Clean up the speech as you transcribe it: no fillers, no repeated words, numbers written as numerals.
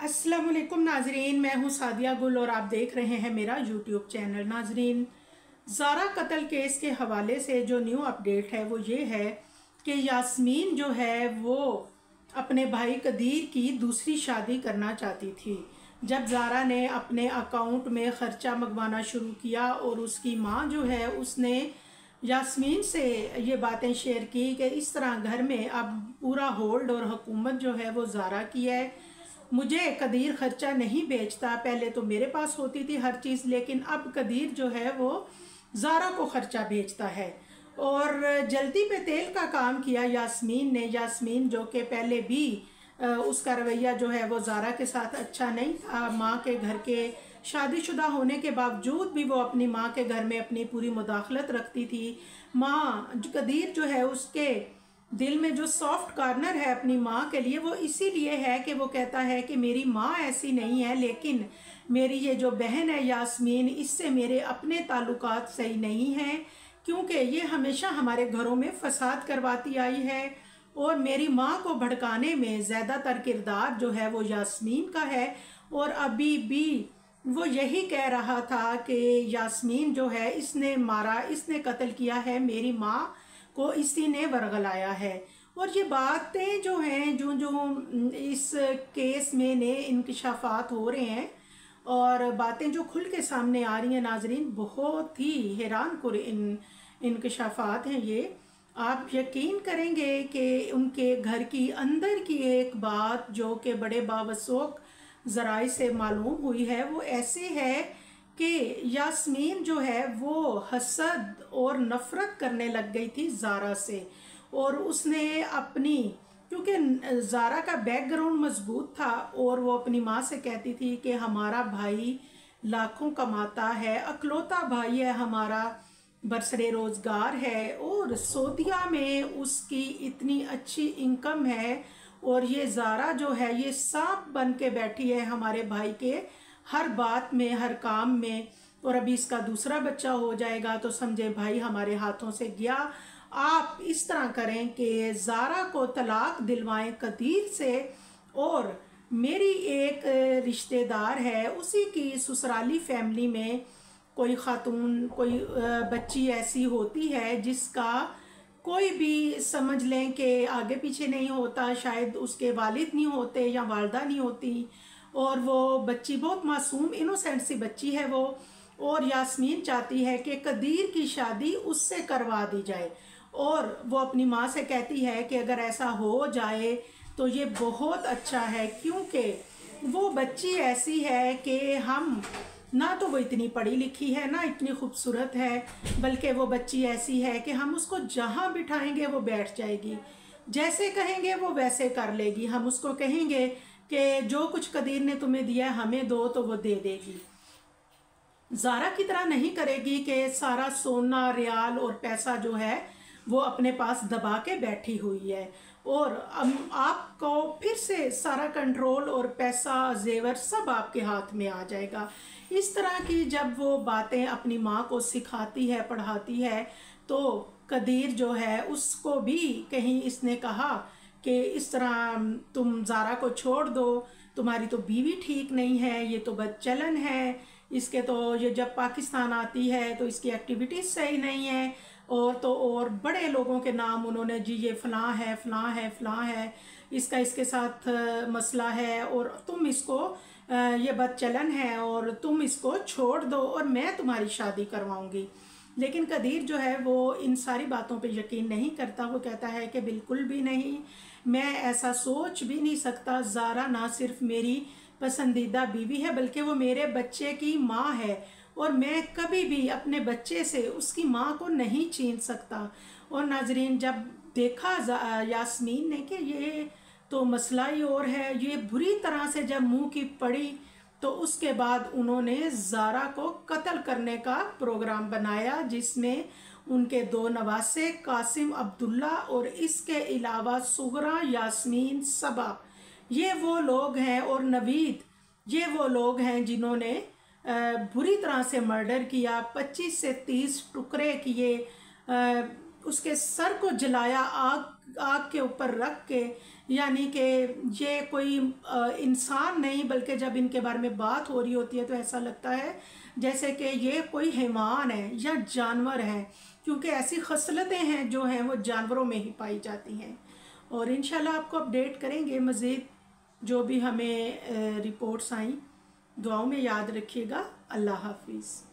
अस्सलाम वालेकुम नाजरीन, मैं हूं सादिया गुल और आप देख रहे हैं मेरा यूट्यूब चैनल। नाजरीन, ज़ारा कत्ल केस के हवाले से जो न्यू अपडेट है वो ये है कि यास्मीन जो है वो अपने भाई कदीर की दूसरी शादी करना चाहती थी। जब ज़ारा ने अपने अकाउंट में ख़र्चा मंगवाना शुरू किया और उसकी माँ जो है उसने यास्मीन से ये बातें शेयर की कि इस तरह घर में अब पूरा होल्ड और हुकूमत जो है वो ज़ारा की है, मुझे कदीर ख़र्चा नहीं बेचता। पहले तो मेरे पास होती थी हर चीज़, लेकिन अब कदीर जो है वो ज़ारा को ख़र्चा बेचता है। और जल्दी पे तेल का काम किया यास्मीन ने। यास्मीन जो कि पहले भी उसका रवैया जो है वो ज़ारा के साथ अच्छा नहीं था। माँ के घर के शादीशुदा होने के बावजूद भी वो अपनी माँ के घर में अपनी पूरी मुदाखलत रखती थी। माँ कदीर जो है उसके दिल में जो सॉफ्ट कॉर्नर है अपनी माँ के लिए वो इसीलिए है कि वो कहता है कि मेरी माँ ऐसी नहीं है, लेकिन मेरी ये जो बहन है यास्मीन, इससे मेरे अपने ताल्लुकात सही नहीं हैं, क्योंकि ये हमेशा हमारे घरों में फसाद करवाती आई है। और मेरी माँ को भड़काने में ज़्यादातर किरदार जो है वो यास्मीन का है। और अभी भी वो यही कह रहा था कि यास्मीन जो है इसने मारा, इसने कत्ल किया है, मेरी माँ को इसी ने वरगलाया है। और ये बातें जो हैं जो जो इस केस में ने इंकशाफात हो रहे हैं और बातें जो खुल के सामने आ रही हैं नाजरीन, बहुत ही हैरान कुन इंकशाफात हैं ये। आप यकीन करेंगे कि उनके घर की अंदर की एक बात जो कि बड़े बावसूख ज़राए से मालूम हुई है वो ऐसे है कि यास्मीन जो है वो हसद और नफ़रत करने लग गई थी ज़ारा से। और उसने अपनी, क्योंकि ज़ारा का बैकग्राउंड मजबूत था और वो अपनी माँ से कहती थी कि हमारा भाई लाखों कमाता है, अकलौता भाई है हमारा, बरसरे रोज़गार है और सऊदीया में उसकी इतनी अच्छी इनकम है, और ये ज़ारा जो है ये सांप बन के बैठी है हमारे भाई के हर बात में, हर काम में। और अभी इसका दूसरा बच्चा हो जाएगा तो समझे भाई हमारे हाथों से गया। आप इस तरह करें कि ज़ारा को तलाक दिलवाएं कदीर से। और मेरी एक रिश्तेदार है, उसी की ससुराली फैमिली में कोई खातून, कोई बच्ची ऐसी होती है जिसका कोई भी समझ लें कि आगे पीछे नहीं होता, शायद उसके वालिद नहीं होते या वालदा नहीं होती, और वो बच्ची बहुत मासूम इनोसेंट सी बच्ची है वो। और यास्मीन चाहती है कि कदीर की शादी उससे करवा दी जाए। और वो अपनी माँ से कहती है कि अगर ऐसा हो जाए तो ये बहुत अच्छा है, क्योंकि वो बच्ची ऐसी है कि हम ना तो वो इतनी पढ़ी लिखी है ना इतनी खूबसूरत है, बल्कि वो बच्ची ऐसी है कि हम उसको जहाँ बिठाएंगे वो बैठ जाएगी, जैसे कहेंगे वो वैसे कर लेगी। हम उसको कहेंगे कि जो कुछ कदीर ने तुम्हें दिया हमें दो, तो वो दे देगी। ज़ारा की तरह नहीं करेगी कि सारा सोना रियाल और पैसा जो है वो अपने पास दबा के बैठी हुई है। और आपको फिर से सारा कंट्रोल और पैसा जेवर सब आपके हाथ में आ जाएगा। इस तरह की जब वो बातें अपनी माँ को सिखाती है, पढ़ाती है, तो कदीर जो है उसको भी कहीं इसने कहा कि इस तरह तुम ज़ारा को छोड़ दो, तुम्हारी तो बीवी ठीक नहीं है, ये तो बदचलन है, इसके तो ये जब पाकिस्तान आती है तो इसकी एक्टिविटीज़ सही नहीं है, और तो और बड़े लोगों के नाम उन्होंने, जी ये फ़लाँ है फ़लाँ है फ़लाँ है, इसका इसके साथ मसला है, और तुम इसको ये बदचलन है और तुम इसको छोड़ दो और मैं तुम्हारी शादी करवाऊंगी। लेकिन कदीर जो है वो इन सारी बातों पे यकीन नहीं करता। वो कहता है कि बिल्कुल भी नहीं, मैं ऐसा सोच भी नहीं सकता। ज़ारा ना सिर्फ मेरी पसंदीदा बीवी है बल्कि वो मेरे बच्चे की माँ है, और मैं कभी भी अपने बच्चे से उसकी माँ को नहीं छीन सकता। और नाजरीन, जब देखा यास्मीन ने कि ये तो मसला ही और है, ये बुरी तरह से जब मुंह की पड़ी, तो उसके बाद उन्होंने ज़ारा को कत्ल करने का प्रोग्राम बनाया, जिसमें उनके दो नवासे कासिम अब्दुल्ला और इसके अलावा सुगरा, यास्मीन, सबा, ये वो लोग हैं, और नवीद, ये वो लोग हैं जिन्होंने बुरी तरह से मर्डर किया, 25 से 30 टुकड़े किए, उसके सर को जलाया आग आग के ऊपर रख के, यानी कि ये कोई इंसान नहीं, बल्कि जब इनके बारे में बात हो रही होती है तो ऐसा लगता है जैसे कि ये कोई हैवान है या जानवर है, क्योंकि ऐसी खसलतें हैं जो हैं वो जानवरों में ही पाई जाती हैं। और इंशाल्लाह आपको अपडेट करेंगे मज़ीद जो भी हमें रिपोर्ट्स आई। दुआओं में याद रखिएगा। अल्लाह हाफिज़।